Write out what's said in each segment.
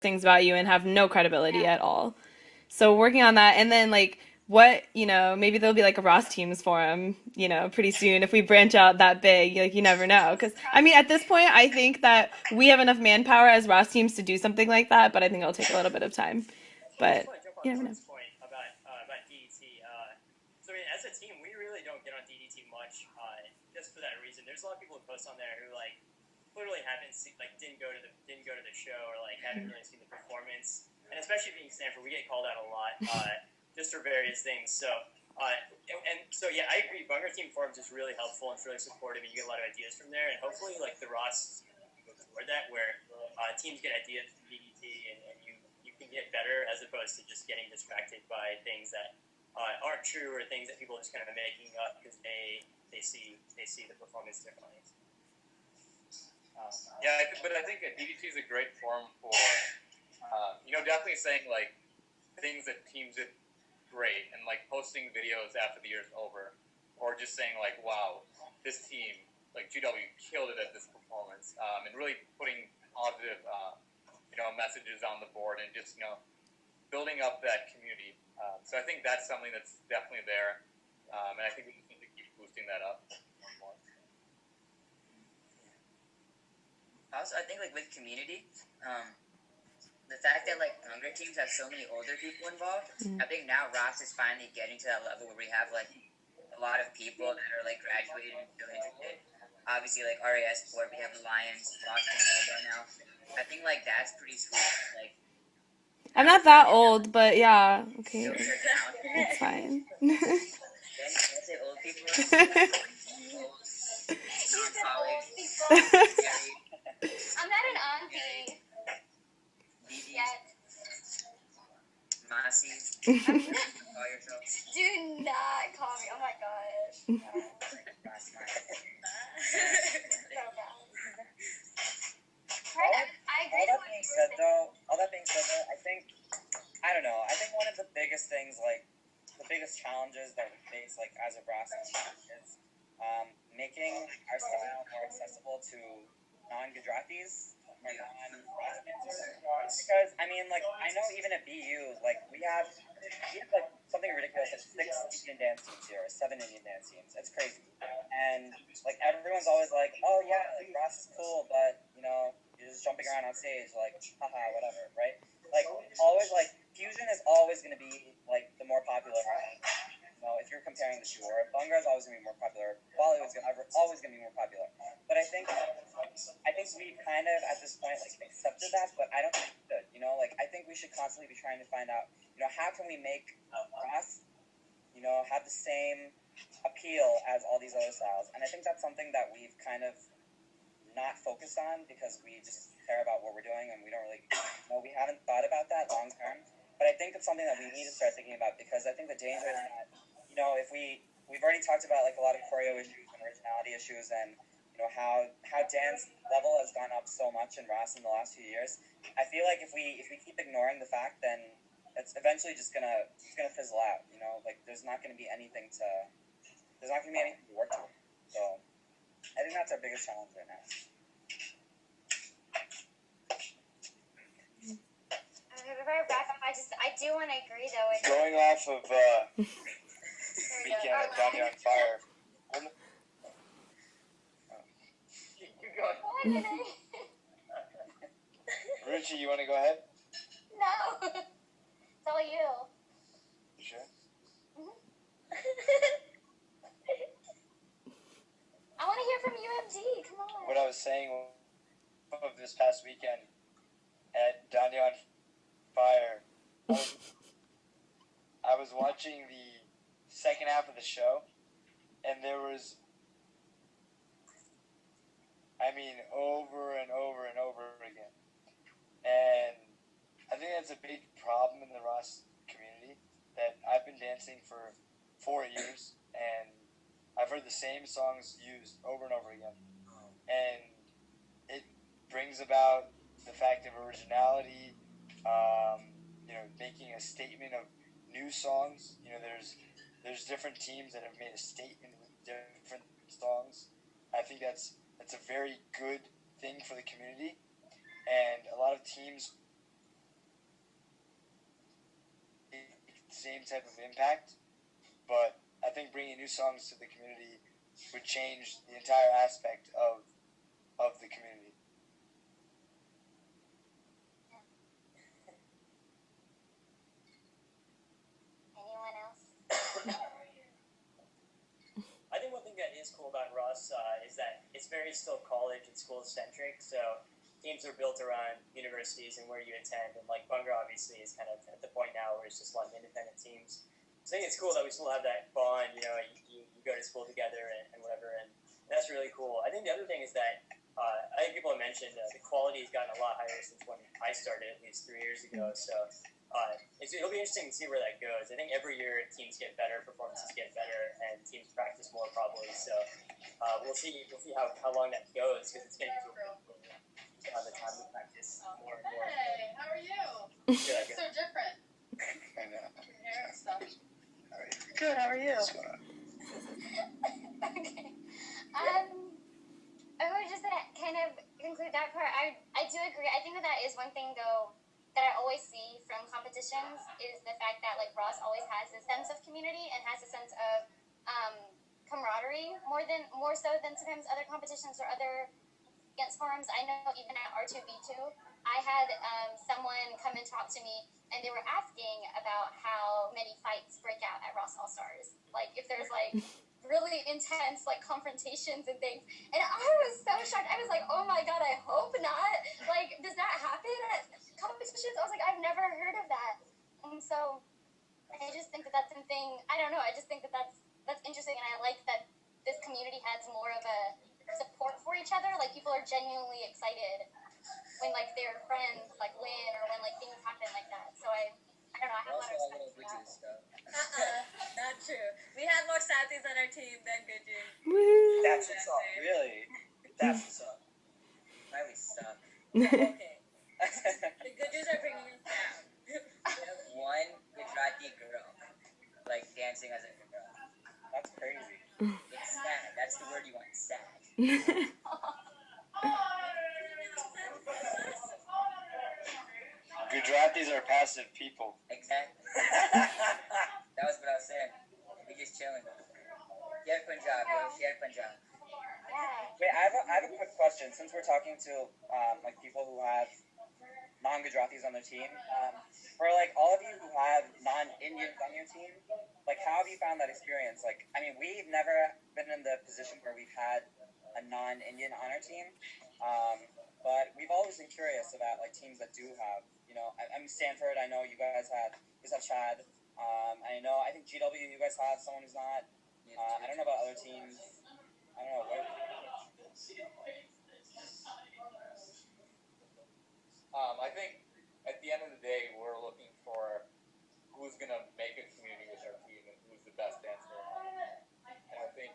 things about you and have no credibility at all. So working on that, and then like what, maybe there'll be like a Ross Teams forum, pretty soon if we branch out that big. Like you never know, because I mean at this point I think that we have enough manpower as Ross Teams to do something like that, but I think it'll take a little bit of time. I But just want to jump on you never know. Jordan's point about DDT. So I mean, as a team, we really don't get on DDT much, just for that reason. There's a lot of people who post on there who like literally haven't seen, like didn't go to the show, or like haven't really seen the performance. And especially being Stanford, we get called out a lot, just for various things. So and so yeah, I agree. Bunger Team forums is really helpful and it's really supportive, and you get a lot of ideas from there. And hopefully, like the Ross go toward that, where teams get ideas from DDT, and you can get better as opposed to just getting distracted by things that aren't true, or things that people are just kind of making up because they see the performance differently. But I think DDT is a great forum for, definitely saying like things that teams did great, and like posting videos after the year's over, or just saying like, wow, this team, like GW, killed it at this performance, and really putting positive, messages on the board, and just building up that community. So I think that's something that's definitely there, and I think we need to keep boosting that up more and more. Also, I think like with community, the fact that like younger teams have so many older people involved, I think now Raas is finally getting to that level where we have like a lot of people that are like graduated and still interested. Obviously, like RAS board, we have the Lions, Boston, Nova now. I think like that's pretty sweet. Like I'm not that old, but yeah, okay, filter down. it's fine. Then I say old people, non-college, I'm not an auntie yet. Masi, call yourself. Do not call me. Oh my gosh. No. Right, I agree with what you said. All that being said, though, I think one of the biggest things, like, the biggest challenges that we face, like, as a brass team is making our style more accessible to non-Gujaratis or non-brass dancers. Because, I mean, like, I know even at BU, like, we have like, something ridiculous, like 6 Indian dance teams here, or 7 Indian dance teams. It's crazy. And, like, everyone's always like, oh, yeah, like, brass is cool, but, you're just jumping around on stage, like, haha, whatever, right? Like, always, like, fusion is always going to be, like, the more popular, if you're comparing the two, or Bhangra is always going to be more popular, Bollywood's always going to be more popular. But I think we kind of, at this point, like, accepted that, but I don't think we should, like, I think we should constantly be trying to find out, how can we make us, have the same appeal as all these other styles. And I think that's something that we've kind of not focused on because we just care about what we're doing, and we don't really, we haven't thought about that long term. But I think it's something that we need to start thinking about, because I think the danger is that, if we've already talked about like a lot of choreo issues and originality issues, and how dance level has gone up so much in RAS in the last few years. I feel like if we keep ignoring the fact, then it's eventually just gonna fizzle out. Like there's not gonna be anything to work with. So I think that's our biggest challenge right now. Before I wrap up, I do want to agree though. Going off of Weekend Down Here on Fire. Keep going. Ruchi, you want to go ahead? No. It's all you. You sure? I want to hear from UMD. Come on. What I was saying of this past weekend at Down Here on Fire, I was watching the second half of the show, and there was, over and over and over again. And I think that's a big problem in the RAS community, that I've been dancing for 4 years, and I've heard the same songs used over and over again. And it brings about the fact of originality, making a statement of new songs. There's different teams that have made a statement with different songs. I think that's a very good thing for the community, and a lot of teams same type of impact, but I think bringing new songs to the community would change the entire aspect of the community. Anyone else? I think one thing that is cool about RAS is that it's very still college and school centric. So teams are built around universities and where you attend. And like Bunga obviously is kind of at the point now where it's just a lot of independent teams. So I think it's cool that we still have that bond. You know, you go to school together and whatever, and that's really cool. I think the other thing is that I think people have mentioned the quality has gotten a lot higher since when I started, at least 3 years ago. So it'll be interesting to see where that goes. I think every year teams get better, performances get better, and teams practice more probably. So we'll see how long that goes because it's getting to the time to practice more and more. Hey, how are you? Good. So different. I know. Your hair and stuff. Good. How are you? Okay. I would just kind of conclude that part. I do agree. I think that is one thing though that I always see from competitions is the fact that like RAS always has a sense of community and has a sense of camaraderie more so than sometimes other competitions or other dance forums. I know even at R2B2, I had someone come and talk to me and they were asking about how many fights break out at RAS All Stars. Like if there's like really intense like confrontations and things. And I was so shocked. I was like, oh my god, I hope not. Like, does that happen at competitions? I was like, I've never heard of that. And so I just think that that's something, I don't know, I just think that that's interesting, and I like that this community has more of a support for each other. Like people are genuinely excited when like their friends like win or when like things happen like that. So I don't know, I have a lot of respect for that. Not true. We had more Sassies on our team than Guju. Woo. That's what's up. Really? That's what's up. Why we suck. Okay. The Gujus are bringing us down. One Gujarati girl, like dancing as a girl. That's crazy. It's sad. That's the word you want. Sad. Gujaratis are passive people. Exactly. That was what I was saying. We just chilling. Share Punjab, yo. Share Punjab. Yeah. Wait, I have a quick question. Since we're talking to like people who have non-Gujaratis on their team, for like all of you who have non-Indians on your team, like how have you found that experience? Like, I mean, we've never been in the position where we've had a non-Indian on our team, but we've always been curious about like teams that do have, you know, I'm Stanford. I know you guys have Chad. I think GW, you guys have someone who's not. I don't know about other teams. I don't know. I think at the end of the day, we're looking for who's going to make a community with our team and who's the best dancer. And I think,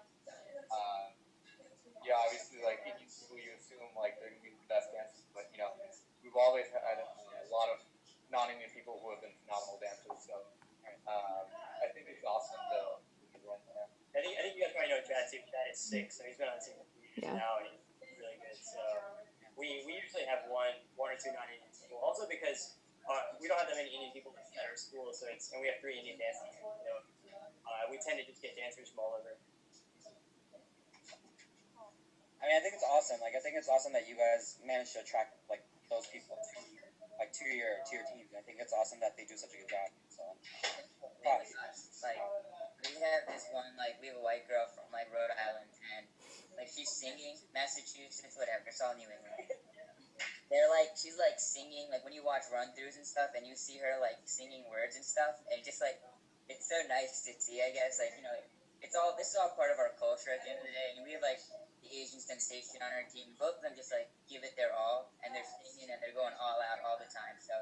obviously, like, who you assume, like, they're going to be the best dancers. But, you know, we've always had a lot of non-Indian people who have been phenomenal dancers. So I think it's awesome to run that. I think you guys probably know Chad too. Chad is 6, so he's been on the team for 3 years now, and he's really good. So we usually have one or two non-Indian people. Also because we don't have that many Indian people at our school, so and we have 3 Indian dancers. So we tend to just get dancers from all over. I mean, I think it's awesome. Like, I think it's awesome that you guys managed to attract like those people to your teams. I think it's awesome that they do such a good job. So, Like, we have this one, like, we have a white girl from, like, Rhode Island, and, like, she's singing, Massachusetts, whatever, it's all New England. She's, like, singing, like, when you watch run-throughs and stuff, and you see her, like, singing words and stuff, and just, like, it's so nice to see, I guess, like, you know, this is all part of our culture at the end of the day, and we have, like, the Asian sensation on our team. Both of them just, like, give it their all, and they're singing, and they're going all out all the time, so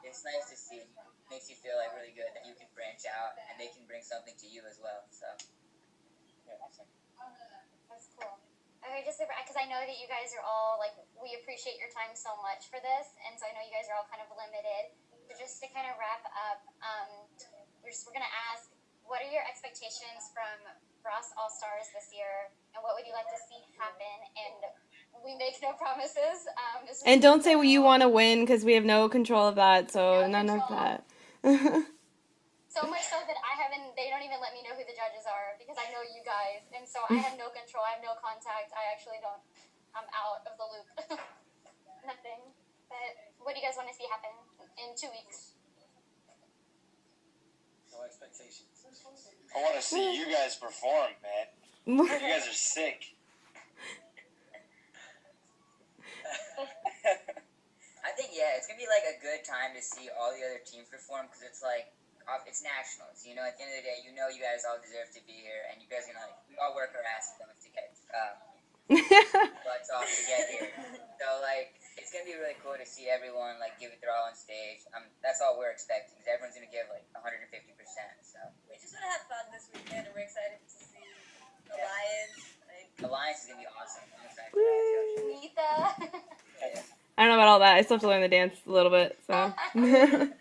it's nice to see. Makes you feel like really good that you can branch out and they can bring something to you as well. So yeah, awesome. That's cool. Okay, just because I know that you guys are all like, we appreciate your time so much for this, and so I know you guys are all kind of limited. So just to kind of wrap up, we're gonna ask, what are your expectations from RAS All Stars this year, and what would you like to see happen? And we make no promises. And don't say you want to win because we have no control of that. So none of that. So much so that they don't even let me know who the judges are because I know you guys. And so I have no control, I have no contact. I'm out of the loop. Nothing. But what do you guys want to see happen in 2 weeks? No expectations. I want to see you guys perform, man. You guys are sick. I think, yeah, it's going to be like a good time to see all the other teams perform because it's like, it's nationals. You know, at the end of the day, you know you guys all deserve to be here and you guys are going to, like, we all work our asses off to get butts off to get here. So, like, it's going to be really cool to see everyone, like, give it their all on stage. That's all we're expecting because everyone's going to give, like, 150%. So We just want to have fun this weekend, and we're excited to see the Lions. the Alliance is going to be awesome. I'm excited for that. Nita. Yeah. I don't know about all that. I still have to learn the dance a little bit, so. You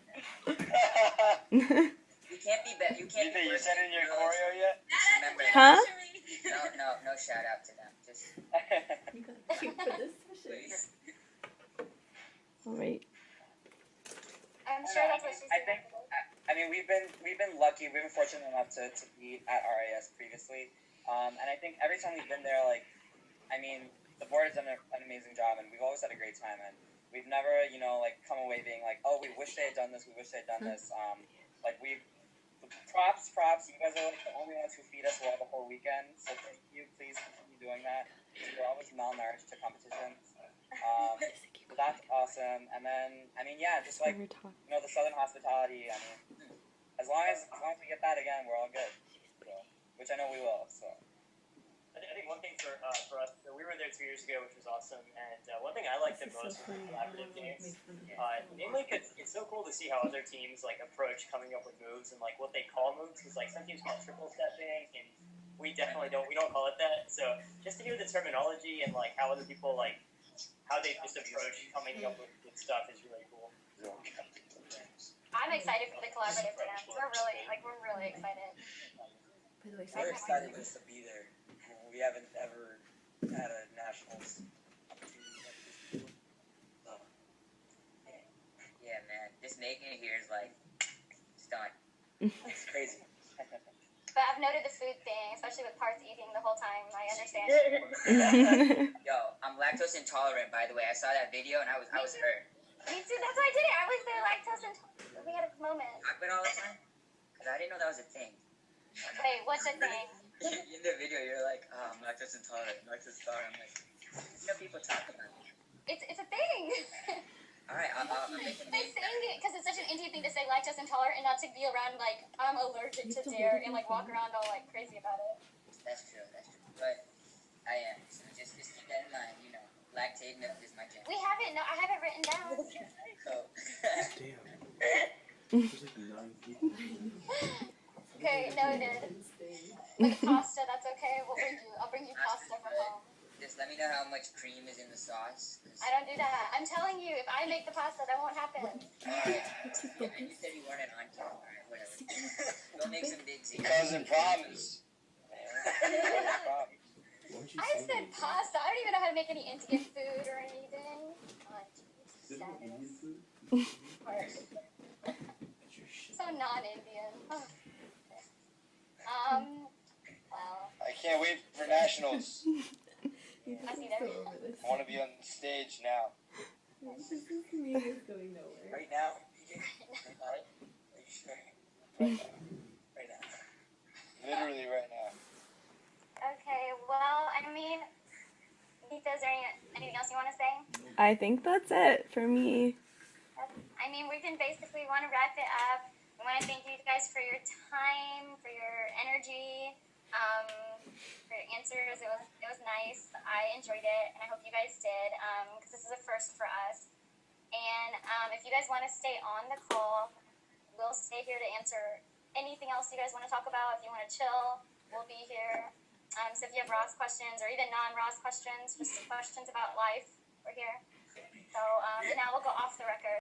can't be better. You can't Nita, be you worse sent in than your girls. choreo yet? Just remember Huh? that. No shout out to them. Just please. All right. I'm sure that's what she's I think. I mean, we've been lucky. We've been fortunate enough to be at RAS previously, and I think every time we've been there, like, I mean, the board has done an amazing job, and we've always had a great time. And we've never, you know, like come away being like, oh, we wish they had done this. We wish they had done this. Like props. You guys are like the only ones who feed us well the whole weekend. So thank you. Please continue doing that. We're always malnourished to competitions. So that's awesome. And then, I mean, yeah, just like, you know, the Southern hospitality. I mean, as long as we get that again, we're all good. So, which I know we will. So. I think one thing for us, so we were there 2 years ago, which was awesome, and one thing I liked the most was collaborative games. Mainly because it's so cool to see how other teams like approach coming up with moves and like what they call moves. Because like some teams call it triple stepping, and we definitely don't. We don't call it that. So just to hear the terminology and like how other people like how they just approach coming up with stuff is really cool. I'm excited for the collaborative dance. We're really excited. We're excited just to be there. We haven't ever had a nationals opportunity like this before. So. Yeah, man. Just making it here is like stunned. It's crazy. But I've noted the food thing, especially with Parth eating the whole time. I understand. Yo, I'm lactose intolerant, by the way. I saw that video and I was hurt. Me too. That's why I did it. I was the lactose intolerant. We had a moment. I quit all the time because I didn't know that was a thing. Wait, what's the thing? In the video, you're like, oh, I'm lactose intolerant. I'm like, you know, people talk about it. It's a thing. All right, I'll make a They're saying it because it's such an Indian thing to say lactose intolerant and not to be around like I'm allergic to dairy and like walk around all like crazy about it. That's true. But I am. So just keep that in mind. You know, lactate milk is my jam. We have it. No, I have it written down. So. Okay, noted. Like pasta, that's okay. I'll bring you pasta from home. Just let me know how much cream is in the sauce. I don't do that. I'm telling you, if I make the pasta, that won't happen. Alright. Yeah, you said you weren't on camera. Alright, whatever. Go make some big scenes. Cousin promise. I said pasta. I don't even know how to make any Indian food or anything. So non-Indian. Well. I can't wait for nationals. I see there. I want to be on stage now. Right now? Are you sure? Right now. Literally right now. Okay, well, I mean, Nita, is there anything else you want to say? I think that's it for me. I mean, we basically want to wrap it up. We want to thank you guys for your time, for your energy, for your answers. It was nice. I enjoyed it, and I hope you guys did, because this is a first for us. And if you guys want to stay on the call, we'll stay here to answer anything else you guys want to talk about. If you want to chill, we'll be here. So if you have RAS questions or even non-RAS questions, just questions about life, we're here. So now we'll go off the record.